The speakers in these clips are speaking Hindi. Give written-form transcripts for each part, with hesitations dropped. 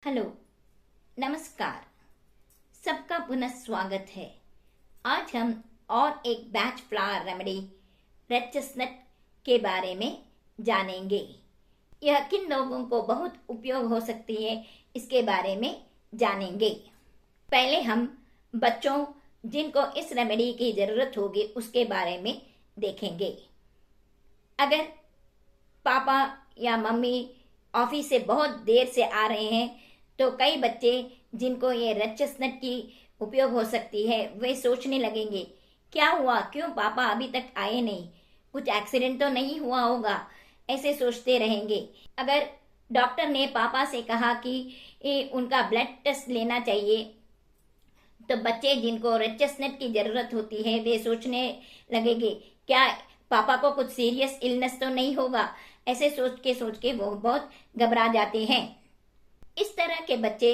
हेलो, नमस्कार। सबका पुनः स्वागत है। आज हम और एक batch flower remedy red chestnut के बारे में जानेंगे। यह किन लोगों को बहुत उपयोग हो सकती है, इसके बारे में जानेंगे। पहले हम बच्चों जिनको इस रेमेडी की ज़रूरत होगी उसके बारे में देखेंगे। अगर पापा या मम्मी ऑफिस से बहुत देर से आ रहे हैं तो कई बच्चे जिनको ये रेड चेस्टनट की उपयोग हो सकती है वे सोचने लगेंगे, क्या हुआ, क्यों पापा अभी तक आए नहीं, कुछ एक्सीडेंट तो नहीं हुआ होगा, ऐसे सोचते रहेंगे। अगर डॉक्टर ने पापा से कहा कि उनका ब्लड टेस्ट लेना चाहिए तो बच्चे जिनको रेड चेस्टनट की ज़रूरत होती है वे सोचने लगेंगे, क्या पापा को कुछ सीरियस इलनेस तो नहीं होगा। ऐसे सोच के वो बहुत घबरा जाते हैं। इस तरह के बच्चे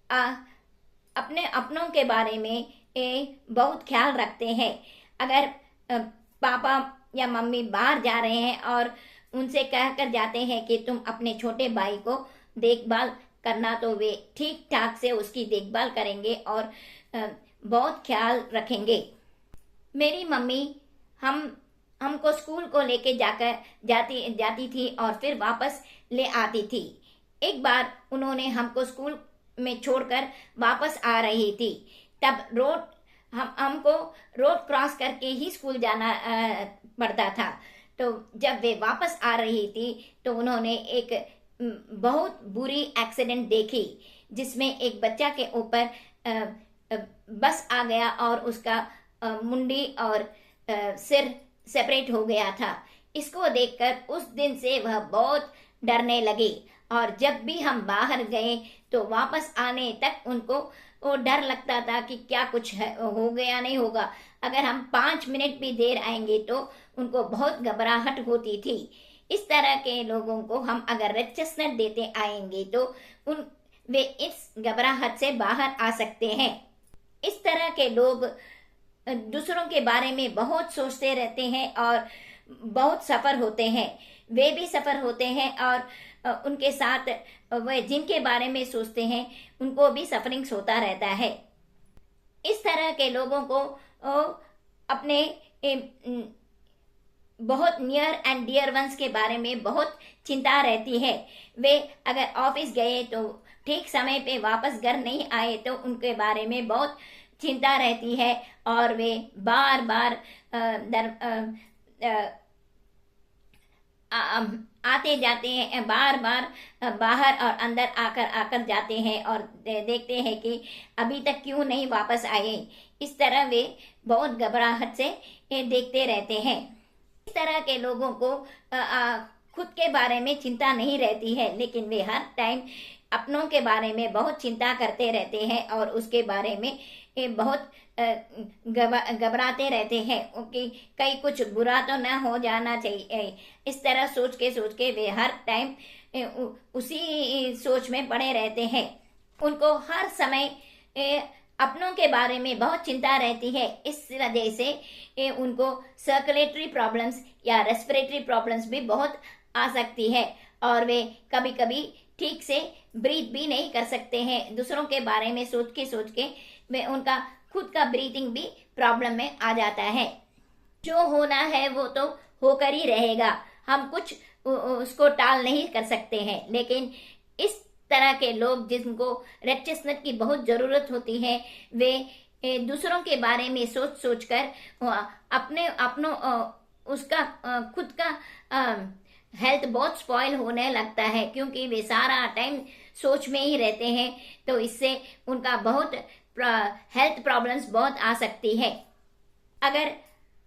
अपने अपनों के बारे में बहुत ख्याल रखते हैं। अगर पापा या मम्मी बाहर जा रहे हैं और उनसे कह कर जाते हैं कि तुम अपने छोटे भाई को देखभाल करना, तो वे ठीक ठाक से उसकी देखभाल करेंगे और बहुत ख्याल रखेंगे। मेरी मम्मी हमको स्कूल को लेके जाती थी और फिर वापस ले आती थी। एक बार उन्होंने हमको स्कूल में छोड़कर वापस आ रही थी, तब हमको रोड क्रॉस करके ही स्कूल जाना पड़ता था। तो जब वे वापस आ रही थी तो उन्होंने एक बहुत बुरी एक्सीडेंट देखी, जिसमें एक बच्चा के ऊपर बस आ गया और उसका मुंडी और सिर सेपरेट हो गया था। इसको देखकर उस दिन से वह बहुत डरने लगी और जब भी हम बाहर गए तो वापस आने तक उनको वो डर लगता था कि क्या कुछ हो गया नहीं होगा। अगर हम 5 मिनट भी देर आएंगे तो उनको बहुत घबराहट होती थी। इस तरह के लोगों को हम अगर रेड चेस्टनट देते आएंगे तो वे इस घबराहट से बाहर आ सकते हैं। इस तरह के लोग दूसरों के बारे में बहुत सोचते रहते हैं और बहुत सफ़र होते हैं। वे भी सफ़र होते हैं और उनके साथ वे जिनके बारे में सोचते हैं उनको भी सफरिंग्स होता रहता है। इस तरह के लोगों को अपने बहुत नियर एंड डियर वंस के बारे में बहुत चिंता रहती है। वे अगर ऑफिस गए तो ठीक समय पे वापस घर नहीं आए तो उनके बारे में बहुत चिंता रहती है और वे बार बार आते जाते हैं, बार बार बाहर और अंदर आकर जाते हैं और देखते हैं कि अभी तक क्यों नहीं वापस आए। इस तरह वे बहुत घबराहट से देखते रहते हैं। इस तरह के लोगों को खुद के बारे में चिंता नहीं रहती है, लेकिन वे हर टाइम अपनों के बारे में बहुत चिंता करते रहते हैं और उसके बारे में बहुत घबराते रहते हैं कि कहीं कुछ बुरा तो न हो जाना चाहिए। इस तरह सोच के वे हर टाइम उसी सोच में पड़े रहते हैं। उनको हर समय अपनों के बारे में बहुत चिंता रहती है। इस वजह से उनको सर्कुलेटरी प्रॉब्लम्स या रेस्पिरेटरी प्रॉब्लम्स भी बहुत आ सकती है और वे कभी कभी ठीक से ब्रीथ भी नहीं कर सकते हैं। दूसरों के बारे में सोच के वे उनका खुद का ब्रीथिंग भी प्रॉब्लम में आ जाता है। जो होना है वो तो होकर ही रहेगा, हम कुछ उसको टाल नहीं कर सकते हैं। लेकिन इस तरह के लोग जिनको रेड चेस्टनट की बहुत ज़रूरत होती है वे दूसरों के बारे में सोच कर अपनों उसका खुद का हेल्थ बहुत स्पॉइल होने लगता है, क्योंकि वे सारा टाइम सोच में ही रहते हैं। तो इससे उनका बहुत हेल्थ प्रॉब्लम्स बहुत आ सकती है। अगर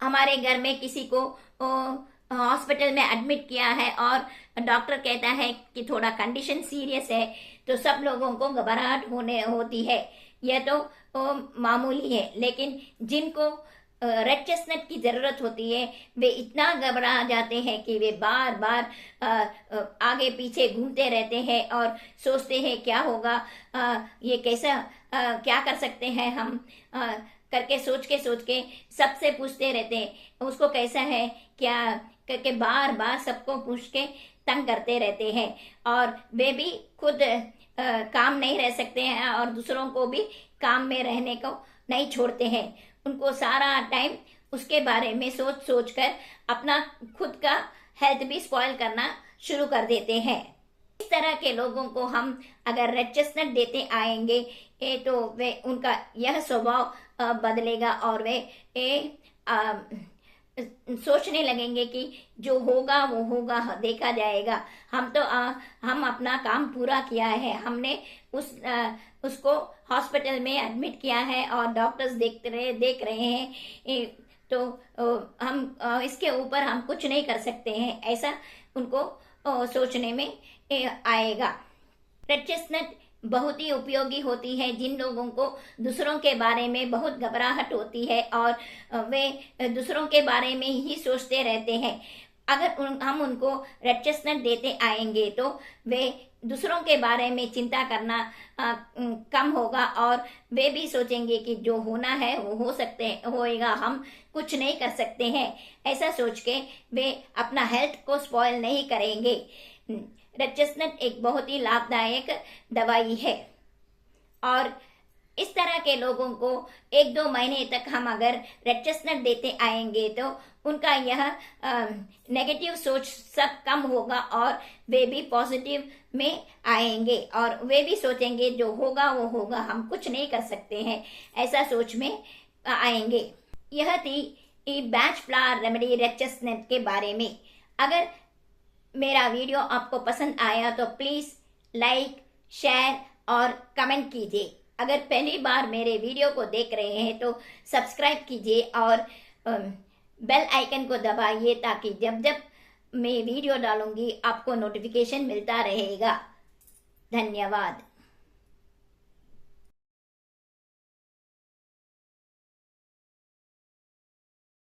हमारे घर में किसी को हॉस्पिटल में एडमिट किया है और डॉक्टर कहता है कि थोड़ा कंडीशन सीरियस है तो सब लोगों को घबराहट होती है। यह तो मामूली है, लेकिन जिनको रेड चेस्टनट की ज़रूरत होती है वे इतना घबरा जाते हैं कि वे बार बार आगे पीछे घूमते रहते हैं और सोचते हैं क्या होगा, ये कैसा, क्या कर सकते हैं हम करके सोच के सबसे पूछते रहते हैं उसको कैसा है क्या करके, बार बार सबको पूछ के तंग करते रहते हैं। और वे भी खुद काम नहीं रह सकते हैं और दूसरों को भी काम में रहने को नहीं छोड़ते हैं। उनको सारा टाइम उसके बारे में सोच सोच कर अपना खुद का हेल्थ भी स्पॉइल करना शुरू कर देते हैं। इस तरह के लोगों को हम अगर रेड चेस्टनट देते आएंगे तो वे उनका यह स्वभाव बदलेगा और वे सोचने लगेंगे कि जो होगा वो होगा, देखा जाएगा। हम अपना काम पूरा किया है, हमने उसको हॉस्पिटल में एडमिट किया है और डॉक्टर्स देख रहे हैं, तो हम इसके ऊपर हम कुछ नहीं कर सकते हैं, ऐसा उनको सोचने में आएगा। रेड चेस्टनट बहुत ही उपयोगी होती है जिन लोगों को दूसरों के बारे में बहुत घबराहट होती है और वे दूसरों के बारे में ही सोचते रहते हैं। अगर हम उनको रेड चेस्टनट देते आएंगे तो वे दूसरों के बारे में चिंता करना कम होगा और वे भी सोचेंगे कि जो होना है वो होएगा, हम कुछ नहीं कर सकते हैं, ऐसा सोच के वे अपना हेल्थ को स्पॉइल नहीं करेंगे। रेड चेस्टनट एक बहुत ही लाभदायक दवाई है और इस तरह के लोगों को 1-2 महीने तक हम अगर रेड चेस्टनट देते आएंगे तो उनका यह नेगेटिव सोच सब कम होगा और वे भी पॉजिटिव में आएंगे और वे भी सोचेंगे जो होगा वो होगा, हम कुछ नहीं कर सकते हैं, ऐसा सोच में आएंगे। यह थी batch flower remedy red chestnut के बारे में। अगर मेरा वीडियो आपको पसंद आया तो प्लीज़ लाइक, शेयर और कमेंट कीजिए। अगर पहली बार मेरे वीडियो को देख रहे हैं तो सब्सक्राइब कीजिए और बेल आइकन को दबाइए ताकि जब जब मैं वीडियो डालूंगी आपको नोटिफिकेशन मिलता रहेगा। धन्यवाद।